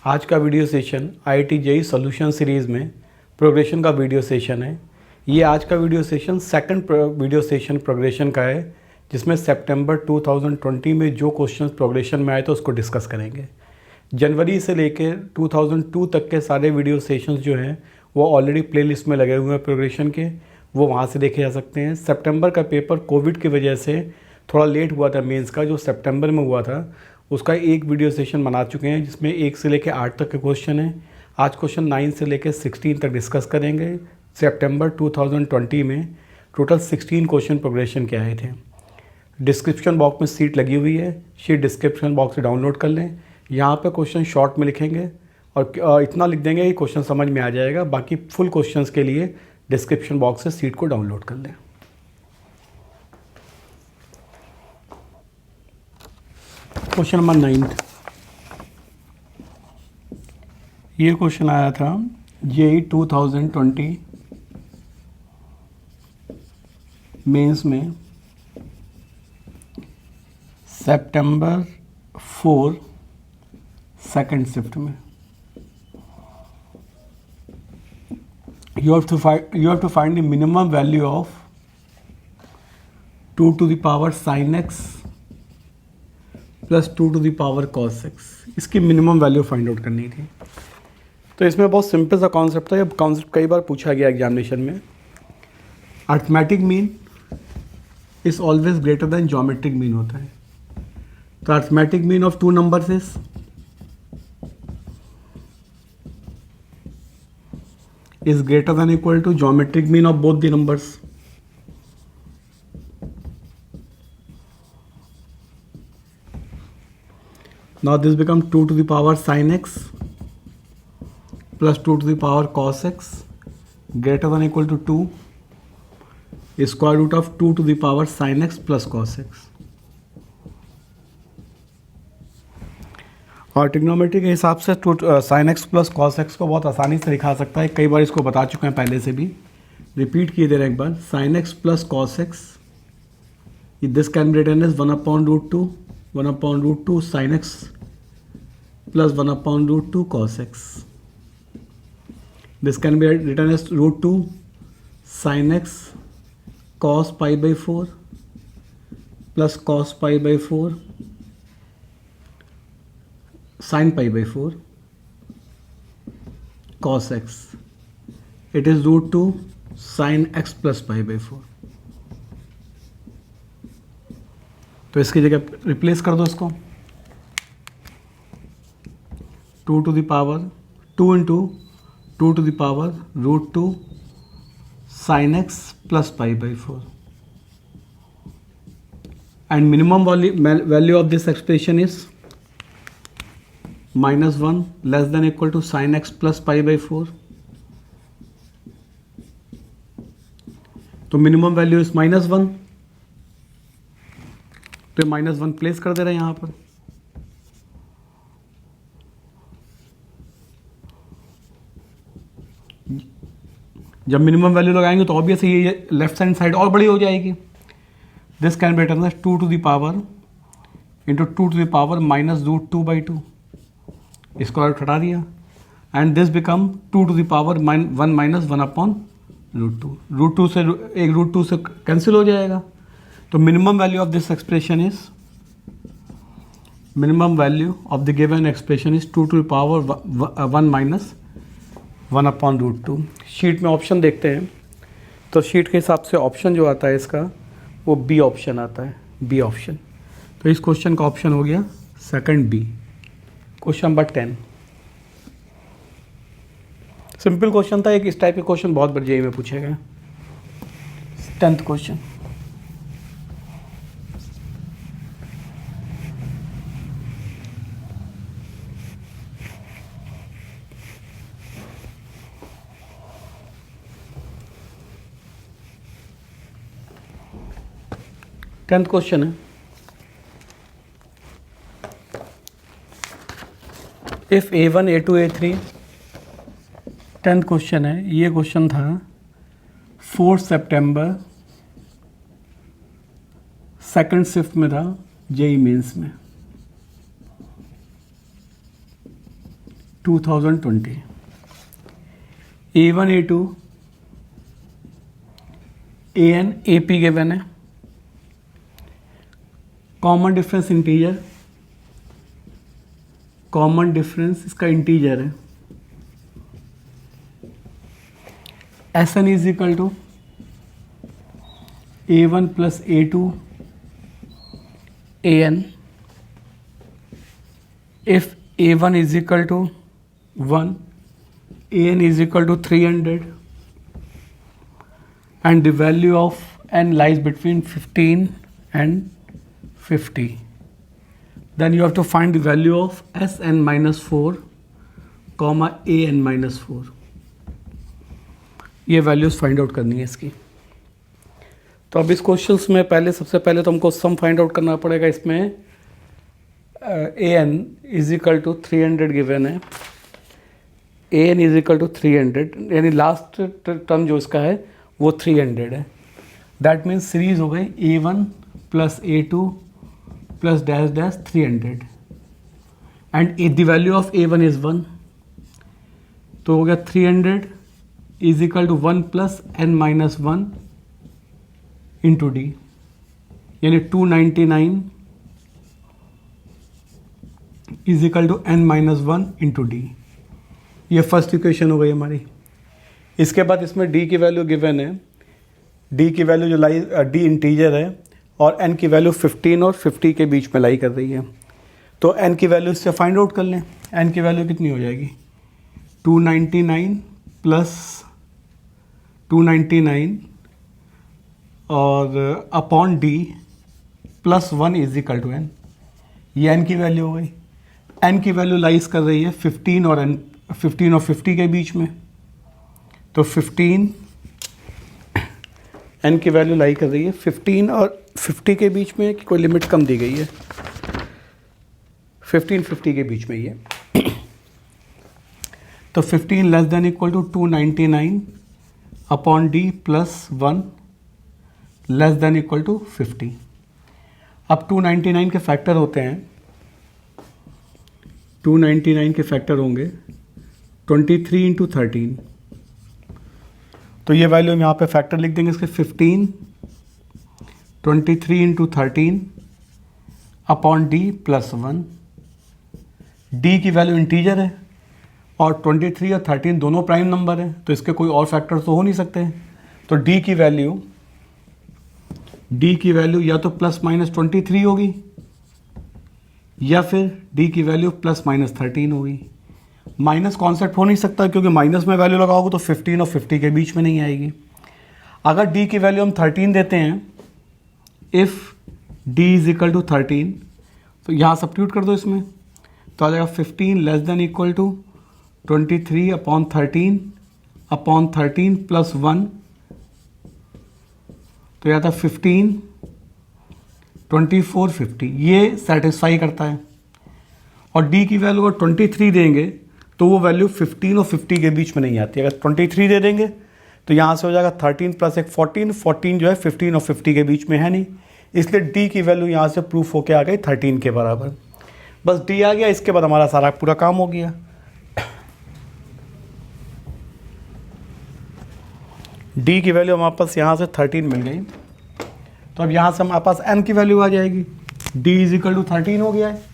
आज का video session IIT JEE solution series में प्रोग्रेशन का वीडियो सेशन है। ये आज का video session second video session progression का है, जिसमें सितंबर 2020 में जो क्वेश्चंस प्रोग्रेशन में आए थे उसको डिस्कस करेंगे। जनवरी से लेकर 2002 तक के सारे वीडियो सेशंस जो हैं वो ऑलरेडी प्लेलिस्ट में लगे हुए हैं प्रोग्रेशन के, वो वहाँ से देखे जा सकते हैं। सितंबर का पेपर कोविड की वजह से थोड़ा लेट हुआ था, मेंस का जो सितंबर में हुआ था उसका एक वीडियो सेशन बना चुके हैं, जिसमें 1 से लेकर 8 तक के क्वेश्चन हैं। आज क्वेश्चन 9 से लेकर 16 तक डिस्कस करेंगे। सितंबर 2020 में टोटल 16 क्वेश्चन प्रोग्रेशन के आए थे। डिस्क्रिप्शन बॉक्स में सीट लगी हुई है, शीट डिस्क्रिप्शन बॉक्स से डाउनलोड कर लें। यहाँ पे क्वेश्चन शॉर्ट में लिखेंगे और इतना लिख देंगे कि क्वेश्चन समझ में आ जाएगा। बाकी फुल क्वेश्चंस के लिए डिस्क्रिप्शन बॉक्स से सीट को डाउनलोड कर लें। क्वेश्चन नंबर 9, ये क्वेश्चन आया था जेईई 2020 मेंस में सितंबर 4 सेकंड शिफ्ट में। you have to find the minimum value of 2 to the power sin x plus 2 to the power cos x। इसकी मिनिमम वैल्यू फाइंड आउट करनी थी। तो इसमें बहुत सिंपल सा कॉन्सेप्ट था। ये कॉन्सेप्ट कई बार पूछा गया एग्जामिनेशन में। Arithmetic mean is always greater than geometric mean होता है। तो arithmetic mean of two numbers is greater than equal to geometric mean of both the numbers. Now this becomes 2 to the power sin x plus 2 to the power cos x greater than equal to 2 square root of 2 to the power sin x plus cos x। और trigonometry के हिसाब से sign x plus cos x को बहुत आसानी से लिखा सकता है। कई बार इसको बता चुके हैं पहले से भी, रिपीट किए दे रहे हैं एक बार। Sine x plus cos x, this can be written as 1/√2 sine x plus 1/√2 cos x. This can be written as √2 sine x cos π/4 plus cos π/4 sin π/4 cos x। it is √2 sin x plus π/4। तो इसकी जगह replace कर दो इसको। 2 to the power 2 into 2 to the power √2 sin x plus π/4 and minimum value of this expression is -1 less than equal to sin x plus π/4। तो minimum value is -1, तो -1 place कर दे रहे हैं यहां पर। जब मिनिमम वैल्यू लगाएंगे तो ऑब्वियसली ये लेफ्ट हैंड साइड और बड़ी हो जाएगी। This can be written as 2 to the power into 2 to the power -√2/2। इसको हटा दिया and this become 2 to the power 1 minus 1/√2। √2 से एक √2 से कैंसिल हो जाएगा। तो minimum value of this expression is minimum value of the given expression is 2 to the power 1 minus 1/√2। Sheet में ऑप्शन देखते हैं। तो शीट के हिसाब से ऑप्शन जो आता है इसका वो बी ऑप्शन आता है, बी ऑप्शन। तो इस क्वेश्चन का ऑप्शन हो गया second B. Question number 10, simple question था। एक इस टाइप के क्वेश्चन बहुत बार जेईई में पूछे गए। 10th क्वेश्चन, क्वेश्चन है, if A1 A2 A3। 10th question है। ये क्वेश्चन था 4 सितंबर सेकंड शिफ्ट में था जेईई मेंस में। 2020, A1 A2 AN AP given है, common difference integer, common difference इसका इंटीजर है, SN is equal to A1 plus A2 AN, if A1 is equal to 1, AN is equal to 300, and the value of N lies between 15 and 50. Then you have to find the value of Sn minus 4, comma An minus 4. ये values find out करनी है इसकी। तो अब इस questions में सबसे पहले तो हमको सम फाइंड आउट करना पड़ेगा। इसमें An is equal to 300 given है, An इज इक्वल टू 300, यानी लास्ट टर्म जो इसका है वो 300 है। दैट मीन्स सीरीज हो गई A1 plus A2 plus dash dash 300, and the value of A1 is 1, तो हो गया 300 is equal to 1 plus n minus 1 into d, यानी 299 is equal to n minus 1 into d. ये फर्स्ट इक्वेशन हो गई हमारी। इसके बाद इसमें d की वैल्यू गिवन है, d की वैल्यू जो लाई d इंटीजर है और n की वैल्यू 15 और 50 के बीच में लाई कर रही है। तो n की वैल्यू इससे फाइंड आउट कर लें। n की वैल्यू कितनी हो जाएगी, 299 प्लस 299 और upon d plus 1 is equal to n। ये n की वैल्यू हो गई। n की वैल्यू लाइज कर रही है 15 और 50 के बीच में, तो 15 n की वैल्यू लाई कर रही है 15 और 50 के बीच में, कि कोई लिमिट कम दी गई है, 15-50 के बीच में ये। तो 15 less than equal to 299 upon d plus 1 less than equal to 50। अब 299 के फैक्टर होते हैं, 299 के फैक्टर होंगे 23 इंटू 13, तो ये वैल्यू हम यहाँ पे फैक्टर लिख देंगे इसके 15, 23 into 13 upon d plus 1। D की वैल्यू इंटीजर है और 23 और 13 दोनों प्राइम नंबर है, तो इसके कोई और फैक्टर तो हो नहीं सकते। तो डी की वैल्यू या तो प्लस माइनस 23 होगी या फिर डी की वैल्यू प्लस माइनस 13 होगी। माइनस कॉन्सेप्ट हो नहीं सकता, क्योंकि माइनस में वैल्यू लगाओगे तो 15 और 50 के बीच में नहीं आएगी। अगर डी की वैल्यू हम 13 देते हैं, if d is equal to 13, तो यहाँ सब्स्टिट्यूट कर दो इसमें, तो आ जाएगा 15 less than equal to 23 upon 13 plus 1, तो यह था 15, 24, 50, ये सेटिस्फाई करता है। और डी की वैल्यू अगर 23 देंगे तो वो वैल्यू 15 और 50 के बीच में नहीं आती। अगर 23 दे देंगे तो यहाँ से हो जाएगा 13 प्लस एक 14 जो है 15 और 50 के बीच में है नहीं, इसलिए डी की वैल्यू यहाँ से प्रूफ होके आ गई 13 के बराबर। बस डी आ गया, इसके बाद हमारा सारा पूरा काम हो गया। डी की वैल्यू हमारे पास यहाँ से 13 मिल गई, तो अब यहाँ से हमारे पास n की वैल्यू आ जाएगी। d इज इक्वल टू 13 हो गया है,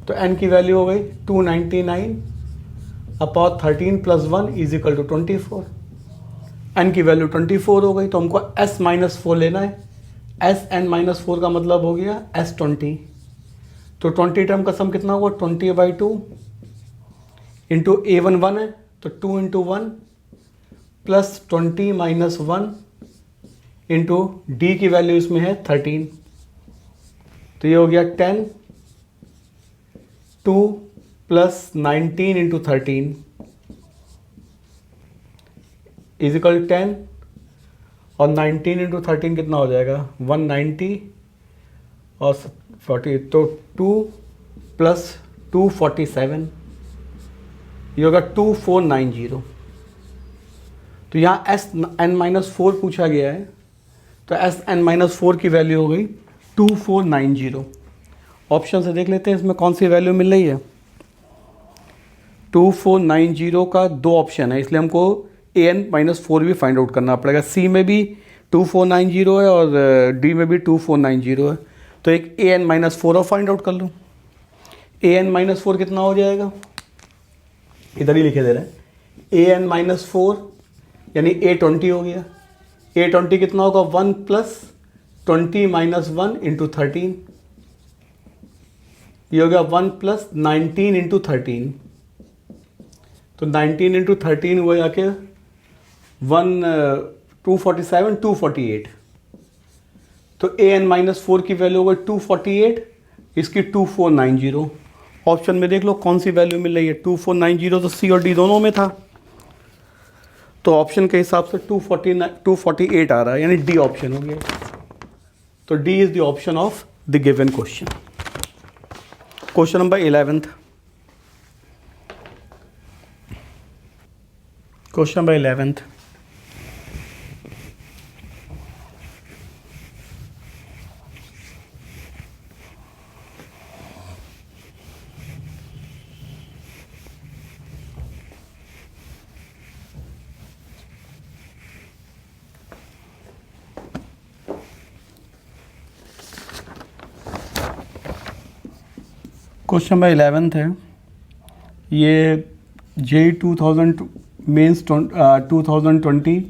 तो n की वैल्यू हो गई 299 upon 13 plus 1 is equal to 24। n की वैल्यू 24 हो गई, तो हमको s माइनस 4 लेना है। Sn माइनस 4 का मतलब हो गया S20, तो 20 टर्म का सम कितना हुआ 20/2 इंटू A1 1 है, तो 2 into 1 plus 20 minus 1 into D की वैल्यू इसमें है 13, तो ये हो गया 10, 2 प्लस 19 इंटू 13 इज इक्वल 10, और 19 इंटू 13 कितना हो जाएगा 190 और 40, तो 2 प्लस 247, ये होगा 2490। तो यहाँ Sn-4 पूछा गया है, तो Sn-4 की वैल्यू हो गई 2490। ऑप्शन से देख लेते हैं इसमें कौन सी वैल्यू मिल रही है। 2490 का दो ऑप्शन है, इसलिए हमको an-4 भी फाइंड आउट करना पड़ेगा। सी में भी 2490 है और डी में भी 2490 है, तो एक an-4 और फाइंड आउट कर लूँ। an-4 कितना हो जाएगा, इधर ही लिखे दे रहे हैं। an-4 यानी a20 हो गया। a20 कितना होगा, 1 + 20 - 1 × 13, ये हो गया 1 + 19 × 13, तो 19 × 13 हुआ जाके 247 248, तो an-4 की वैल्यू होगा 248, इसकी 2490। ऑप्शन में देख लो कौन सी वैल्यू मिल रही है, 2490 तो सी और डी दोनों में था, तो ऑप्शन के हिसाब से 248 आ रहा है, यानी डी ऑप्शन हो गया। तो D is the option of the given question. Question number 11th। Question number 11th। Question number 11th है, ये JEE 2000 मेंस 2020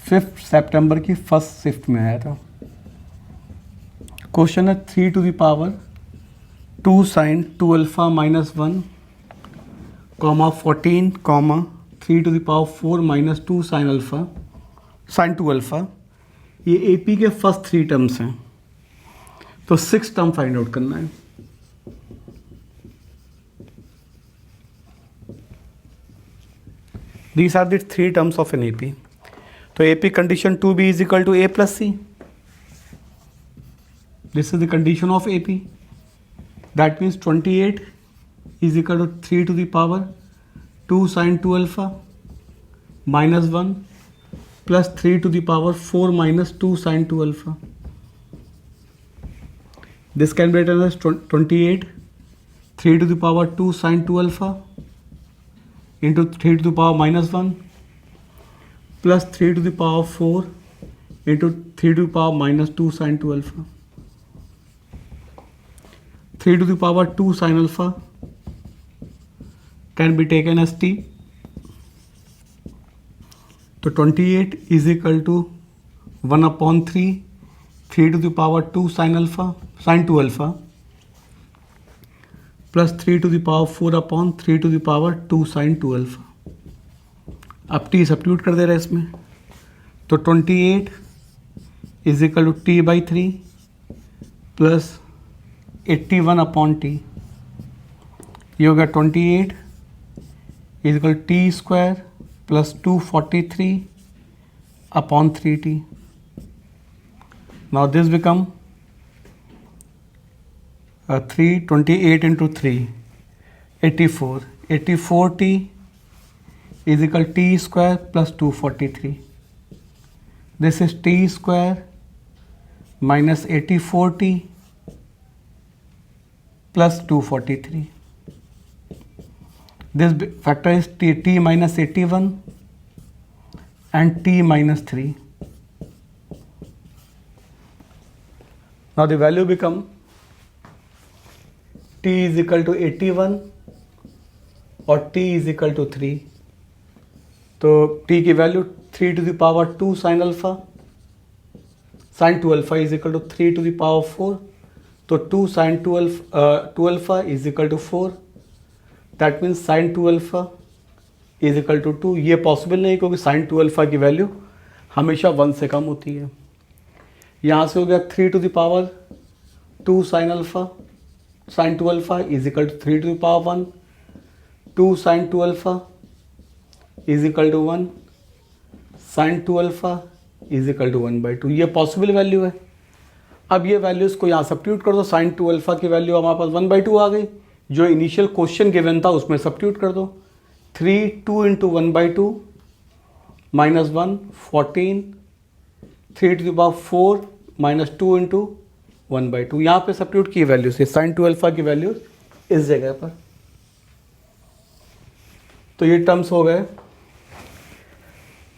5 सितंबर की फर्स्ट शिफ्ट में आया था। क्वेश्चन है 3 to the power 2 sin 2α - 1, 14, 3 to the power 4 - 2 sin 2α। ये AP के first 3 terms हैं, तो 6 टर्म फाइंड आउट करना है। These are the 3 terms of an AP. तो AP condition 2B is equal to A plus C. This is the condition of AP. That means 28 is equal to 3 to the power 2 sin 2α minus 1 plus 3 to the power 4 minus 2 sin 2α. This can be written as 28 3 to the power 2 sin 2α into 3 to the power minus 1 plus 3 to the power 4 into 3 to the power minus 2 sin 2α. 3 to the power 2 sin alpha can be taken as t. तो 28 is equal to 1/3 3 to the power 2 sin 2α plus 3 to the power 4/3 to the power 2 sin 2α. अब t substitute कर दे रहे हैं इसमें, तो 28 is equal to t/3 plus 81/t, ये हो गया 28 is equal to t square plus 243/3t. Now this become 328 into 3 84. 84t is equal to t square plus 243. This is t square minus 84t plus 243. This factor is t minus 81 and t minus 3. Now the value become t is equal to 81 और t is equal to 3. तो t की value 3 to the power 2 sin alpha sin 2α is equal to 3 to the power 4, तो 2 sin 2α is equal to 4. That means sin 2α is equal to 2. ये possible नहीं क्योंकि sin 2α की value हमेशा 1 से कम होती है. यहाँ से हो गया 3 to the power 2 sin 2α is equal to 3 to the power 1. 2 sin 2α is equal to 1. sin 2α is equal to 1/2. ये पॉसिबल वैल्यू है. अब ये वैल्यूज को यहाँ सब्स्टिट्यूट कर दो. sin 2α की वैल्यू हमारे पास 1/2 आ गई. जो इनिशियल क्वेश्चन गिवन था उसमें सब्स्टिट्यूट कर दो. 2 into 1/2 minus 1 14. 3 to the power 4 minus 2 into 1/2. यहाँ पे सब्स्टिट्यूट की वैल्यू से sin 2α की वैल्यू इस जगह पर. तो ये टर्म्स हो गए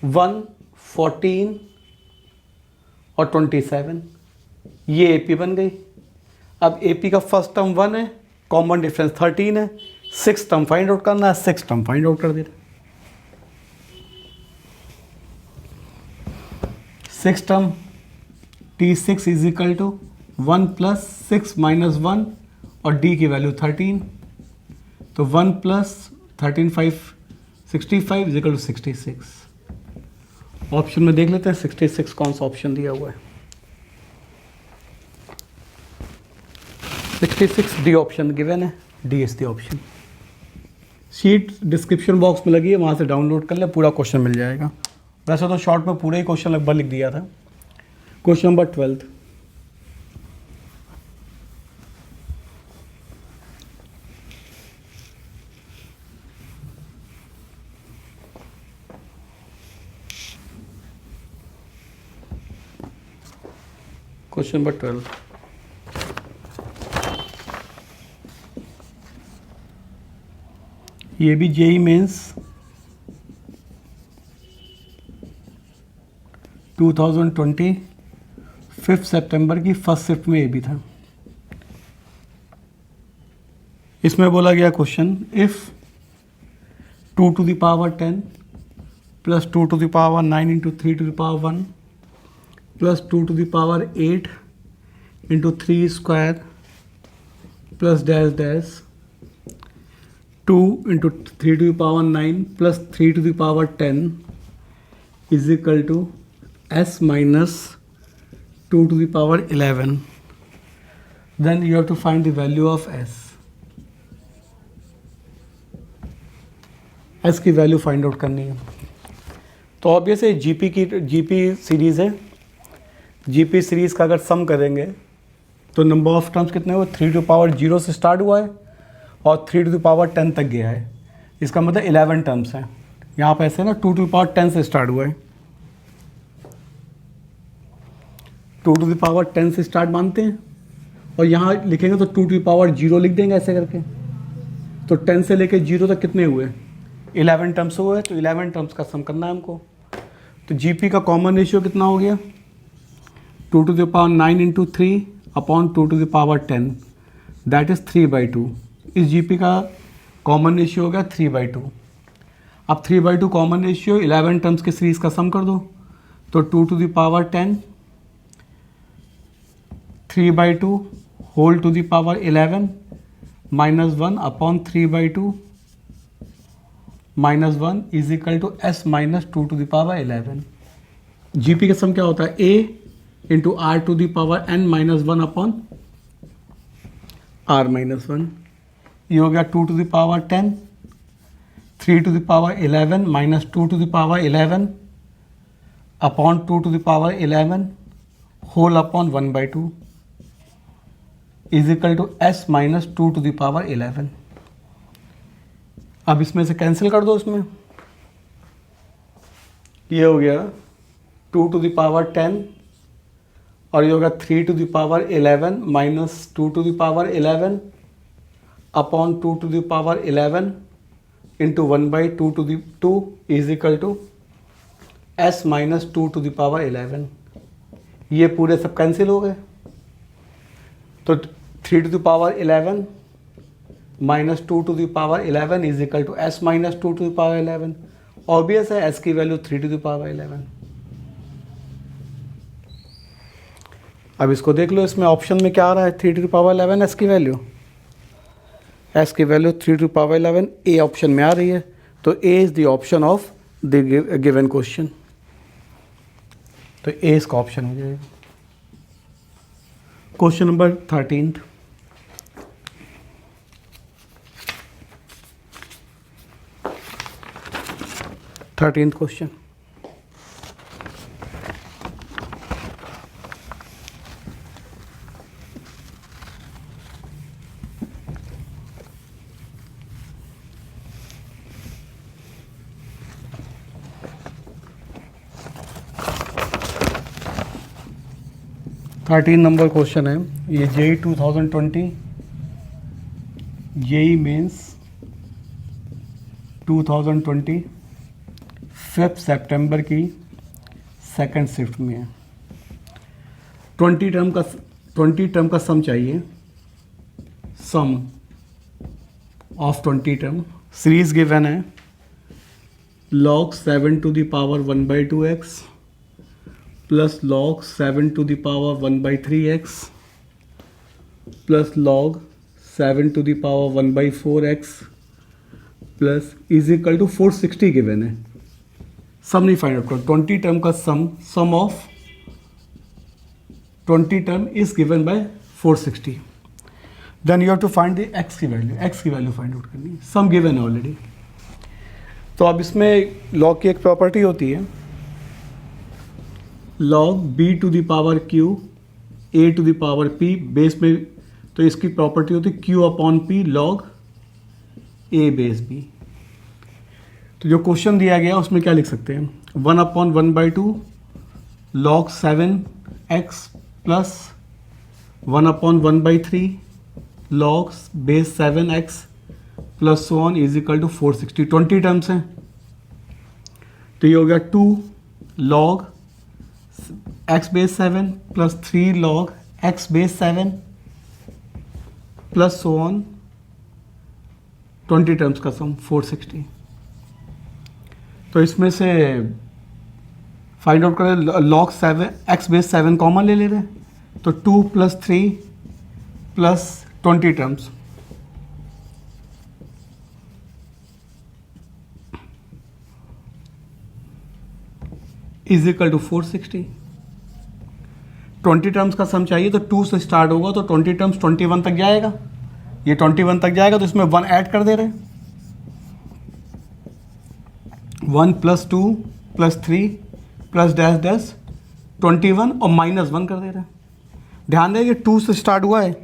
1, 14 और 27, ये AP बन गई। अब AP का फर्स्ट टर्म 1 है, कॉमन डिफरेंस 13 है, 6 टर्म फाइंड आउट करना है, 6 टर्म फाइंड आउट कर दे रहे। 6 term T6 is equal to 1 plus 6 minus 1 और D की वैल्यू 13, तो 1 plus 13 5 65 is equal to 66। Option में देख लेते हैं 66 कौन सा ऑप्शन दिया हुआ है। 66 डी ऑप्शन गिवन है, D is the option. Sheet description box में लगी है, वहाँ से डाउनलोड कर ले, पूरा क्वेश्चन मिल जाएगा। वैसे तो शॉर्ट में पूरा ही क्वेश्चन लगभग लिख दिया था। क्वेश्चन नंबर 12, क्वेश्चन नंबर 12, ये भी जेई मेंस 2020 5 सितंबर की फर्स्ट शिफ्ट में ये भी था। इसमें बोला गया question, if 2 to the power 10 plus 2 to the power 9 into 3 to the power 1 plus 2 to the power 8 into 3 square plus dash dash 2 into 3 to the power 9 plus 3 to the power 10 is equal to s minus 2 to the power 11. Then you have to find the value of s. s की value find out करनी है। तो obvious है GP series है। GP series का अगर सम करेंगे तो नंबर ऑफ टर्म्स कितने हुए, 3 to the power 0 से स्टार्ट हुआ है और 3 to the power 10 तक गया है। इसका मतलब 11 टर्म्स हैं। यहाँ पर ऐसे ना 2 to the power 10 से स्टार्ट हुआ है, 2 to the power 10 से स्टार्ट मानते हैं, और यहाँ लिखेंगे तो 2 to the power 0 लिख देंगे ऐसे करके। तो 10 से लेके 0 तक कितने हुए, 11 टर्म्स हुए। तो 11 टर्म्स का सम करना है हमको। तो जीपी का कॉमन रेशियो कितना हो गया, 2 to the power 9 into 3 upon 2 to the power 10, that is 3/2। इस जीपी का कॉमन रेशियो हो गया 3/2। अब 3/2 कॉमन रेशियो 11 टर्म्स के सीरीज़ का सम कर दो, तो 2 to the power 10 3/2 whole to the power 11 minus 1 upon 3/2 minus 1 is equal to s minus 2 to the power 11। GP का सम क्या होता है, a into r to the power n minus 1 upon r minus 1। ये हो गया 2 to the power 10, 3 to the power 11 minus 2 to the power 11 upon 2 to the power 11 whole upon 1/2 is equal to s minus 2 to the power 11। अब इसमें से cancel कर दो, इसमें ये हो गया 2 to the power 10 और ये होगा 3 to the power 11 minus 2 to the power 11 upon 2 to the power 11 into 1/2 to the 2 is equal to s minus 2 to the power 11। ये पूरे सब कैंसिल हो गए। तो 3 to the power 11 minus 2 to the power 11 is equal to s minus 2 to the power 11। Obvious है s की value 3 to the power 11। अब इसको देख लो, इसमें ऑप्शन में क्या आ रहा है, 3 to the power 11 s की वैल्यू, s की value 3 to the power 11 A option में आ रही है। तो A is the option of the given question. तो ए इसका ऑप्शन हो जाएगा। Question number 13, question, thirteen number question है। ये जेई 2020 जेई मेंस 2020 5 सितंबर की सेकंड शिफ्ट में है। 20 टर्म का सम चाहिए, सम ऑफ 20 टर्म। सीरीज गिवन है log 7 to the power 1/2x plus log 7 to the power 1/3x plus log 7 to the power 1/4x plus is equal to 460 given है। Sum नहीं find out करो, 20 term का sum of 20 term is given by 460। Then you have to find the x की value find out करनी है। Sum given है already. तो अब इसमें लॉग की एक प्रॉपर्टी होती है, log b to the power q a to the power p base में, तो इसकी प्रॉपर्टी होती है q upon p log a base b। तो जो क्वेश्चन दिया गया उसमें क्या लिख सकते हैं, 1/1/2 log 7x plus 1/1/3 log base 7x plus so on is equal to 460। 20 terms हैं, तो ये हो गया 2 log x base 7 plus 3 log x base 7 plus so on 20 terms का सम 460। तो इसमें से फाइंड आउट करें, log 7 x बेस 7 कॉमन ले रहे हैं, तो 2 + 3 plus 20 terms is equal to 460। 20 terms का सम चाहिए तो 2 से स्टार्ट होगा, तो 20 टर्म्स 21 तक जाएगा, ये 21 तक जाएगा, तो इसमें 1 ऐड कर दे रहे हैं, 1 + 2 + 3 प्लस डैश डैश 21 और -1 कर दे रहे हैं। ध्यान दें ये 2 से स्टार्ट हुआ है,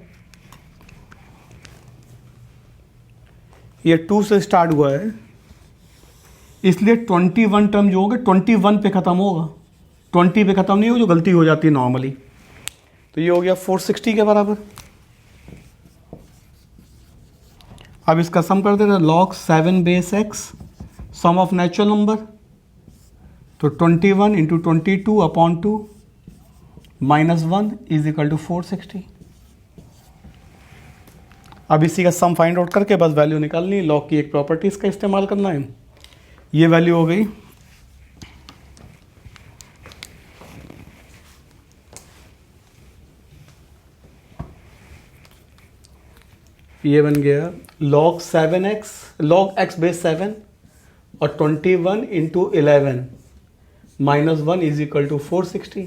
ये 2 से स्टार्ट हुआ है, इसलिए 21 टर्म जो होगा 21 पे ख़त्म होगा, 20 पे ख़त्म नहीं होगा, जो गलती हो जाती है नॉर्मली। तो ये हो गया 460 के बराबर। अब इसका सम कर देना, log 7 base x sum of natural number, तो 21 × 22/2 -1 इज इक्वल टू 460। अब इसी का सम फाइंड आउट करके बस वैल्यू निकालनी है, लॉग की एक प्रॉपर्टीज का इस्तेमाल करना है। ये वैल्यू हो गई ये बन गया log 7x log x base 7 और 21 × 11 -1 इज इक्वल टू 460।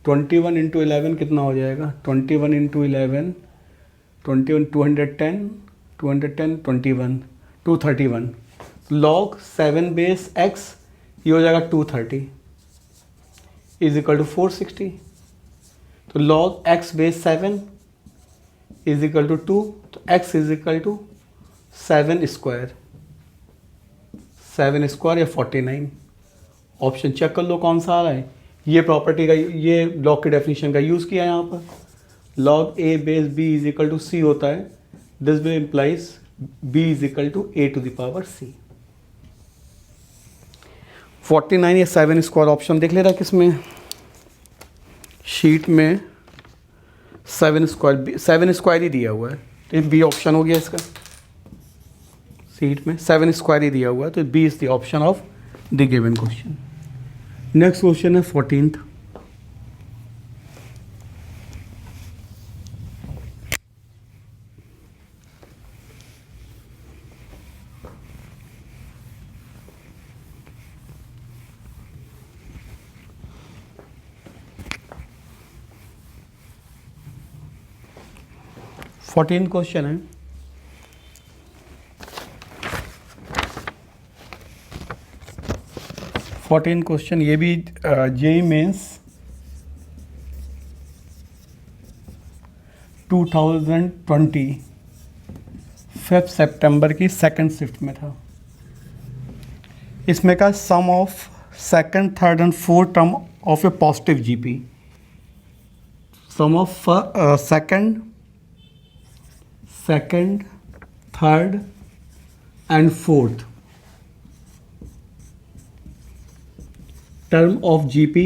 21 × 11 कितना हो जाएगा, 21 × 11 21 210 21 231 log 7 बेस x ये हो जाएगा 230 इज इक्वल टू 460। तो log x base 7 is equal to 2, तो x is equal to 7 square या 49। ऑप्शन चेक कर लो कौन सा आ रहा है। ये प्रॉपर्टी का, ये लॉग की डेफिनेशन का यूज़ किया है यहाँ पर। log a base b is equal to c होता है, this will implies b is equal to a to the power c। 49 या 7 स्क्वायर ऑप्शन देख ले रहा है किसमें, शीट में 7 स्क्वायर ही दिया हुआ है, तो ये बी ऑप्शन हो गया इसका। सीट में 7 स्क्वायर ही दिया हुआ है, तो B is the option of the given question. Next question है 14th। क्वेश्चन है, क्वेश्चन ये भी जेईई मेंस 2020 5 सितंबर की सेकंड शिफ्ट में था। इसमें का sum of second, third and fourth term of a positive GP, sum of second, third and fourth term of GP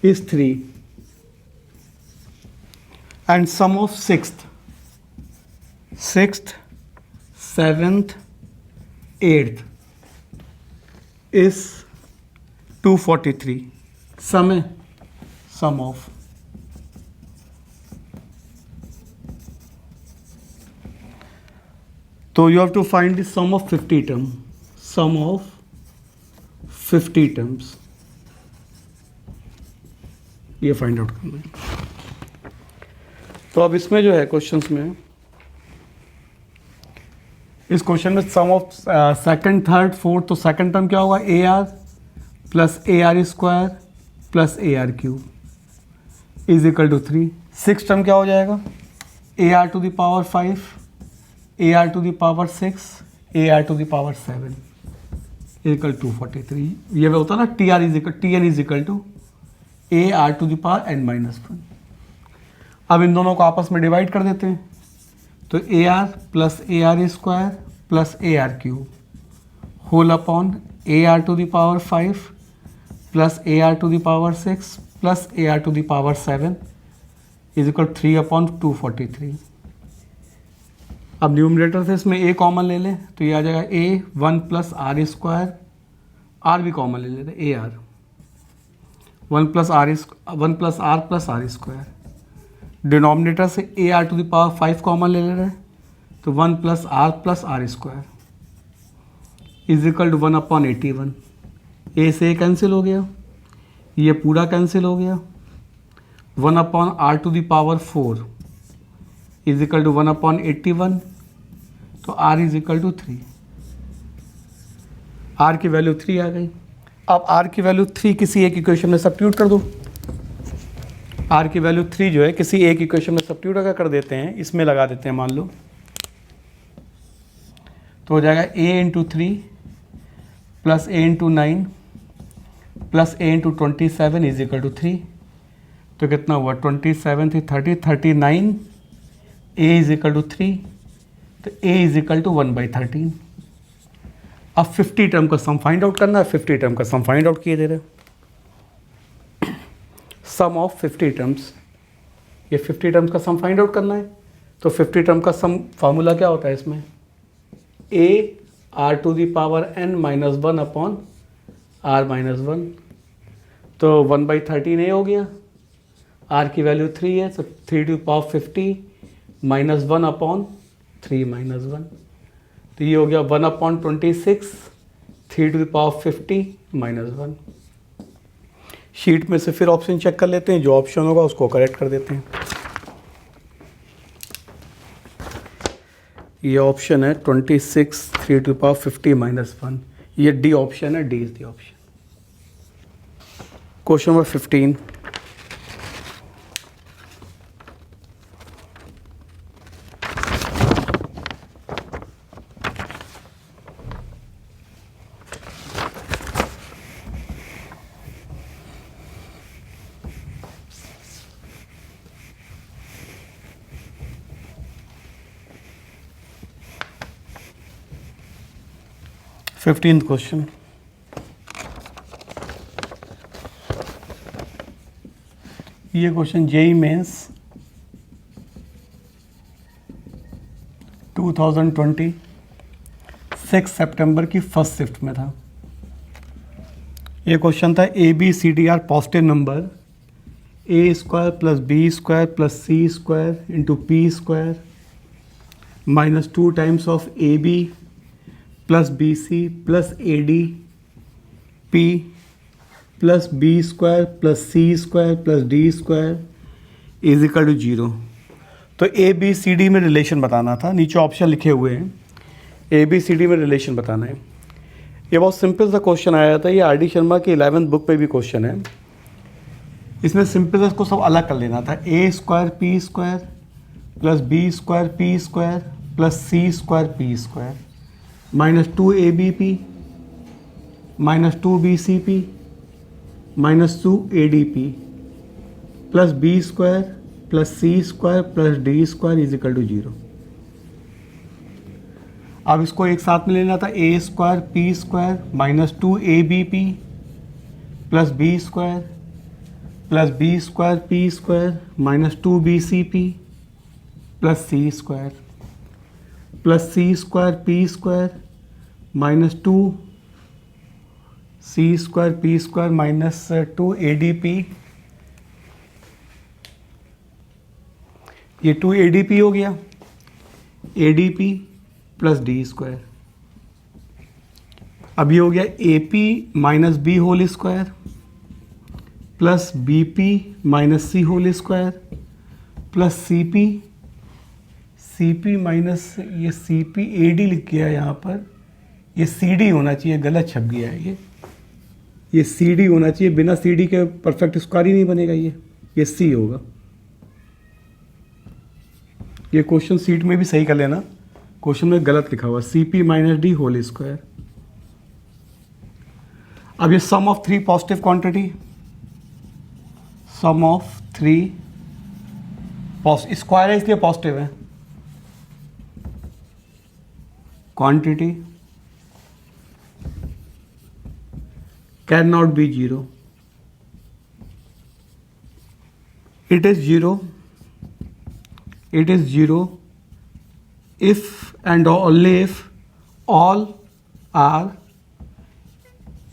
is 3 and sum of 6th, 7th, 8th is 243. Sum है, sum of तो you have to find the sum of 50 term, sum of 50 terms, ये find out करना है। तो अब इसमें जो है क्वेश्चंस में, इस क्वेश्चन में sum of second, third, fourth, तो सेकंड टर्म क्या होगा, a r plus a r square plus a r cube is equal to 3। Six term क्या हो जाएगा, a r to the power 5, a r to the power 6, a r to the power 7 equal 243। ये होता है ना t r is equal, t n is equal to a r to the power n minus 1। अब इन दोनों को आपस में divide कर देते हैं, तो a r plus a r square plus a r cube whole upon a r to the power 5 plus a r to the power 6 plus a r to the power 7 is equal 3 upon 243। अब numerator से इसमें ए common ले लें तो ये आ जाएगा a 1 plus r square, r भी कॉमन ले लेते a r 1 plus r plus r square. Denominator से a r to the power 5 common ले रहे हैं तो 1 plus r square is equal to 1 upon 81। A से ए कैंसिल हो गया, ये पूरा कैंसिल हो गया, 1 upon r to the power 4 is equal to 1 upon 81, तो r is equal to 3। R की वैल्यू 3 आ गई। अब आर की वैल्यू 3 किसी एक इक्वेशन में सब्स्टिट्यूट कर दो। आर की वैल्यू 3 जो है किसी एक इक्वेशन में सब्स्टिट्यूट अगर कर देते हैं, इसमें लगा देते हैं मान लो, तो हो जाएगा a into 3 plus a into 9 plus a into 27 is equal to 3। तो कितना हुआ, 27 थी 30, 39, a इज इक्वल टू 3, तो a इज इक्वल टू 1/13। अब 50 टर्म का सम फाइंड आउट करना है। 50 टर्म का सम फाइंड आउट किए दे रहे, सम ऑफ 50 टर्म्स, ये 50 टर्म्स का सम फाइंड आउट करना है। तो 50 टर्म का सम फार्मूला क्या होता है इसमें, a r to the power n minus 1 upon r minus 1, तो 1/13 a हो गया, r की वैल्यू 3 है, तो 3 to the power 50 minus 1 upon 3 minus 1, तो ये हो गया 1 upon 26, 3 to the power 50 minus 1। Sheet में से फिर ऑप्शन चेक कर लेते हैं, जो ऑप्शन होगा उसको करेक्ट कर देते हैं। ये ऑप्शन है 26, 3 टू द पावर 50 माइनस 1, ये डी ऑप्शन है, D is the option. Question number 15, fifteenth question, ये क्वेश्चन जेई मेंस 2020 6 सितंबर की फर्स्ट शिफ्ट में था। ये क्वेश्चन था a b c d are positive number, a square plus b square plus c square into p square minus 2 times of a b plus b c plus a d p plus b square plus c square plus d square is equal to 0। तो a b c d में relation बताना था, नीचे option लिखे हुए हैं, a b c d में relation बताना है। ये बहुत सिंपल सा क्वेश्चन आया था, ये आर डी शर्मा की 11th बुक पे भी क्वेश्चन है। इसमें सिंपल इसको सब अलग कर लेना था, a square p square plus b square p square plus c square p square minus 2 a b p minus 2 b c p minus 2 a d p plus b square plus c square plus d square is equal to 0। अब इसको एक साथ में लेना था, a square p square minus 2ab plus b square plus b square p square minus 2bcp plus c square plus c square p square minus 2c square p square minus 2adp, ये 2adp हो गया, adp plus d square. अब ये हो गया AP minus b whole square plus BP minus c whole square plus CP minus ये CP AD लिख गया यहाँ पर, ये CD होना चाहिए, गलत छप गया है ये CD होना चाहिए, बिना CD के परफेक्ट स्क्वायर ही नहीं बनेगा, ये C होगा। ये क्वेश्चन सीट में भी सही कर लेना, क्वेश्चन में गलत लिखा हुआ CP minus d whole square. अब ये sum of 3 positive quantity, sum of 3 square है इसलिए पॉजिटिव है, quantity can not be 0, it is 0 if and only if all are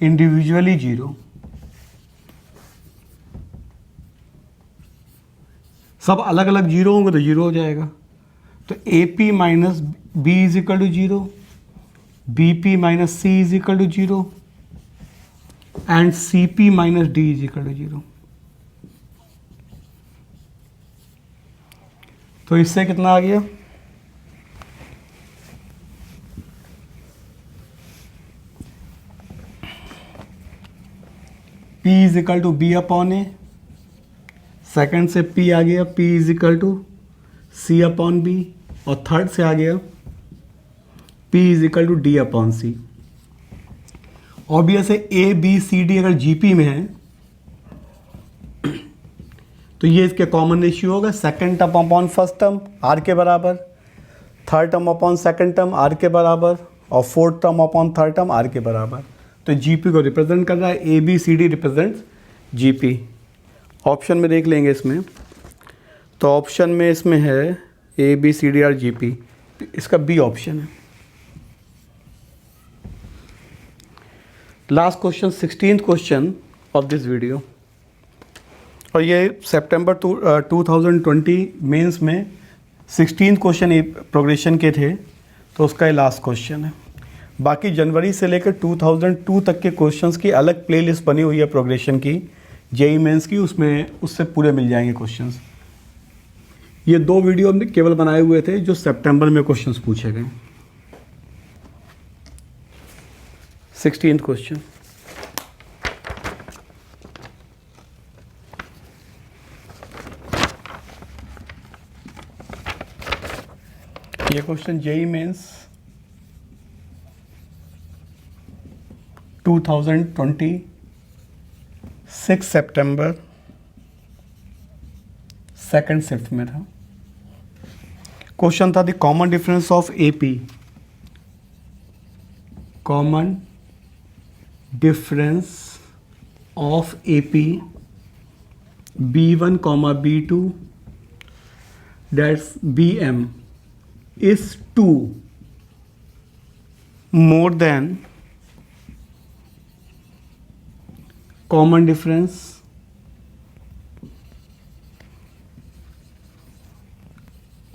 individually 0। सब अलग अलग 0 होंगे तो 0 हो जाएगा। तो AP minus b is equal to 0, BP minus c is equal to 0 and CP minus d is equal to 0। तो इससे कितना आ गया, P is equal to b upon a, second से P आ गया P is equal to c upon b, और third से आ गया P is equal to d upon c. Obvious है ABCD अगर GP में है तो ये इसके कॉमन रेशियो होगा, second term upon first term R के बराबर, third term upon second term R के बराबर, और fourth term upon third term R के बराबर। तो GP को रिप्रेजेंट कर रहा है, ABCD रिप्रेजेंट्स GP। ऑप्शन में देख लेंगे इसमें, तो ऑप्शन में इसमें है ABCD और GP, इसका बी ऑप्शन है। Last question 16th question of this video, और ये सितंबर 2020 मेंस में 16th क्वेश्चन प्रोग्रेशन के थे, तो उसका ये लास्ट क्वेश्चन है। बाकी जनवरी से लेकर 2002 तक के क्वेश्चंस की अलग प्लेलिस्ट बनी हुई है प्रोग्रेशन की, जेई मेंस की, उससे पूरे मिल जाएंगे क्वेश्चंस। ये 2 वीडियो हमने केवल बनाए हुए थे जो सितंबर में क्वेश्चंस पूछे गए। 16th क्वेश्चन, ये क्वेश्चन जेई मेंस 2020 6 सितंबर सेकंड शिफ्ट में था। क्वेश्चन था the common difference of AP, common difference of AP B1, B2 that's BM is 2 more than common difference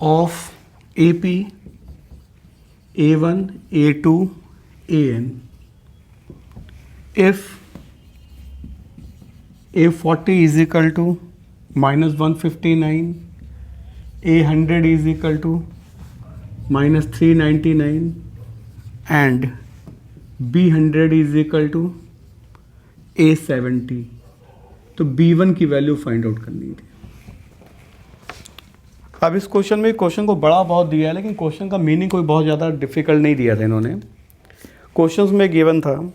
of AP A1, A2, AN if A40 is equal to minus 159, A100 is equal to minus 399 and B100 is equal to A70। तो B1 की value find out करनी थी। अब इस question में question को बड़ा बहुत दिया है, लेकिन क्वेश्चन का मीनिंग कोई बहुत ज़्यादा डिफिकल्ट नहीं दिया था इन्होंने। क्वेश्चन में गिवन था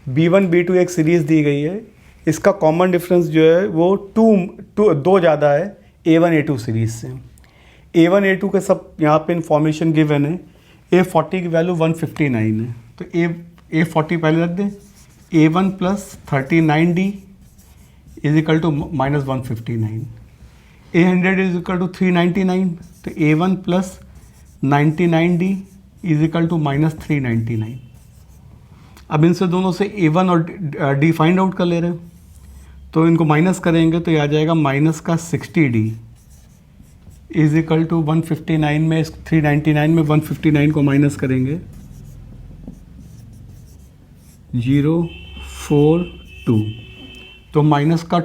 B1 B2 एक सीरीज़ दी गई है, इसका कॉमन डिफरेंस जो है वो 2 ज़्यादा है A1 A2 सीरीज़ से। A1 A2 के सब यहाँ पे इंफॉर्मेशन गिवन है। A40 की वैल्यू 159 है, तो A40 पहले रख दें। A1 plus 39D is equal to minus 159। A100 is equal to 399, तो A1 plus 99D is equal to minus 399। अब इनसे दोनों से A1 और D फाइंड आउट कर ले रहे हैं, तो इनको माइनस करेंगे तो ये आ जाएगा माइनस का 60D इज इक्वल टू 159 में 399 में 159 को माइनस करेंगे 042, तो माइनस का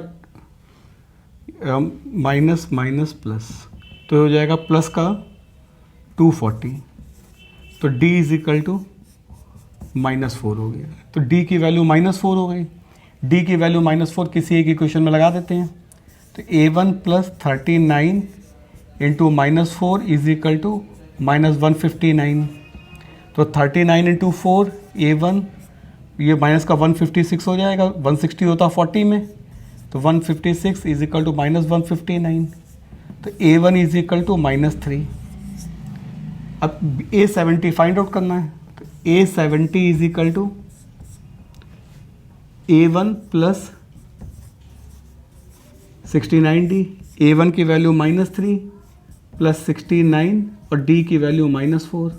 माइनस माइनस प्लस, तो हो जाएगा प्लस का 240, तो D इज इक्वल टू -4 हो गया। तो D की वैल्यू -4 हो गई। D की वैल्यू -4 किसी एक इक्वेशन में लगा देते हैं, तो A1 plus 39 into -4 is equal to -159, तो 39 इंटू 4 A1, ये माइनस का 156 हो जाएगा, 160 होता 40 में, तो 156 इज इक्वल टू -159, तो A1 इज इक्वल टू -3। अब A70 फाइंड आउट करना है, तो A70 is equal to A1 plus 69D, A1 की वैल्यू -3 प्लस 69 और D की वैल्यू -4,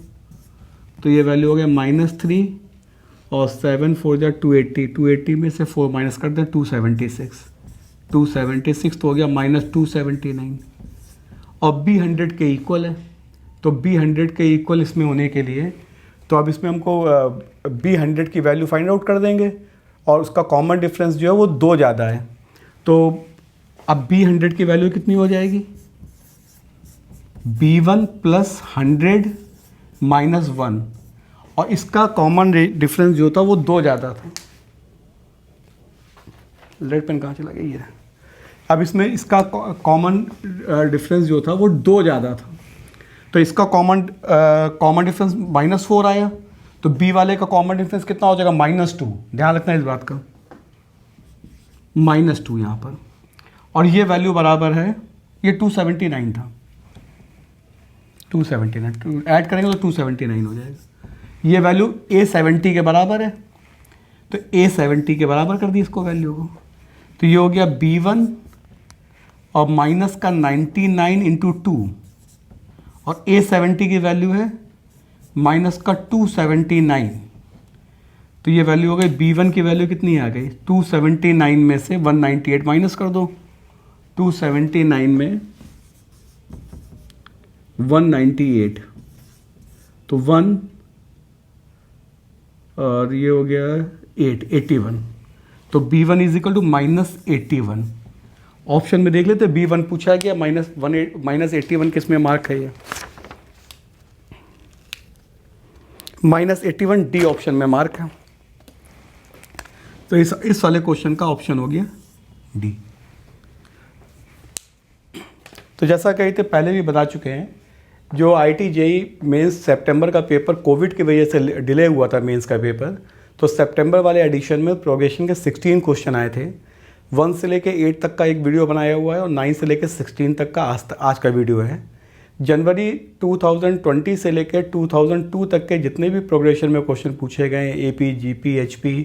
तो ये वैल्यू हो गया -3 और 7 4 जा 280, 280 में से 4 माइनस कर दें 276, 276 तो हो गया -279। और B 100 के इक्वल है, तो B 100 के इक्वल इसमें होने के लिए, तो अब इसमें हमको B 100 की वैल्यू फाइंड आउट कर देंगे और उसका कॉमन डिफरेंस जो है वो 2 ज़्यादा है, तो अब B 100 की वैल्यू कितनी हो जाएगी, B1 प्लस 100 माइनस 1, और इसका कॉमन डिफरेंस जो था वो 2 ज़्यादा था। रेड पेन कहाँ चला गया, ये रहा। अब इसमें इसका कॉमन डिफरेंस जो था वो 2 ज़्यादा था, तो इसका कॉमन डिफरेंस -4 आया, तो B वाले का कॉमन डिफरेंस कितना हो जाएगा, -2। ध्यान रखना इस बात का, -2 यहाँ पर, और ये वैल्यू बराबर है, ये 279 था, 279 ऐड करेंगे तो 279 हो जाएगा। ये वैल्यू A70 के बराबर है, तो A70 के बराबर कर दी इसको वैल्यू को, तो ये हो गया B1 और माइनस का 99 इंटू 2, और A70 की वैल्यू है माइनस का 279, तो ये वैल्यू हो गई, B1 की वैल्यू कितनी आ गई, 279 में से 198 माइनस कर दो, 279 में 198, तो 1 और ये हो गया 81, तो B1 is equal to -81। Option में देख लेते, B1 पूछा गया, -81 किस में मार्क है, ये -81 D ऑप्शन में मार्क है, तो इस वाले क्वेश्चन का ऑप्शन हो गया D। तो जैसा कही थे पहले भी बता चुके हैं, जो IIT JEE मेंस सितंबर का पेपर कोविड की वजह से डिले हुआ था मेंस का पेपर, तो सितंबर वाले एडिशन में प्रोग्रेशन के 16 क्वेश्चन आए थे। 1 से लेके 8 तक का एक वीडियो बनाया हुआ है और 9 से लेके 16 तक का आज का वीडियो है। जनवरी 2020 से लेकर 2002 तक के जितने भी प्रोग्रेशन में क्वेश्चन पूछे गए हैं AP, GP, HP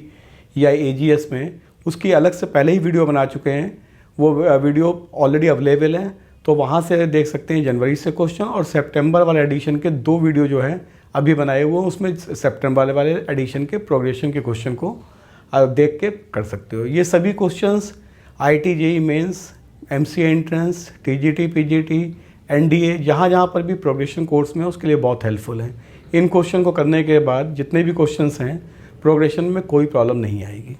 या AGS में, उसकी अलग से पहले ही वीडियो बना चुके हैं, वो वीडियो ऑलरेडी अवेलेबल है, तो वहाँ से देख सकते हैं जनवरी से क्वेश्चन, और सितंबर वाले एडिशन के 2 वीडियो जो है अभी बनाए हुए हैं, उसमें सितंबर वाले एडिशन के प्रोग्रेशन के क्वेश्चन को देख के कर सकते हो। ये सभी questions IIT JEE Mains, MCA entrance, TGT, PGT, NDA, जहाँ पर भी प्रोग्रेशन कोर्स में उसके लिए बहुत हेल्पफुल है। इन क्वेश्चन को करने के बाद जितने भी क्वेश्चंस हैं प्रोग्रेशन में कोई प्रॉब्लम नहीं आएगी।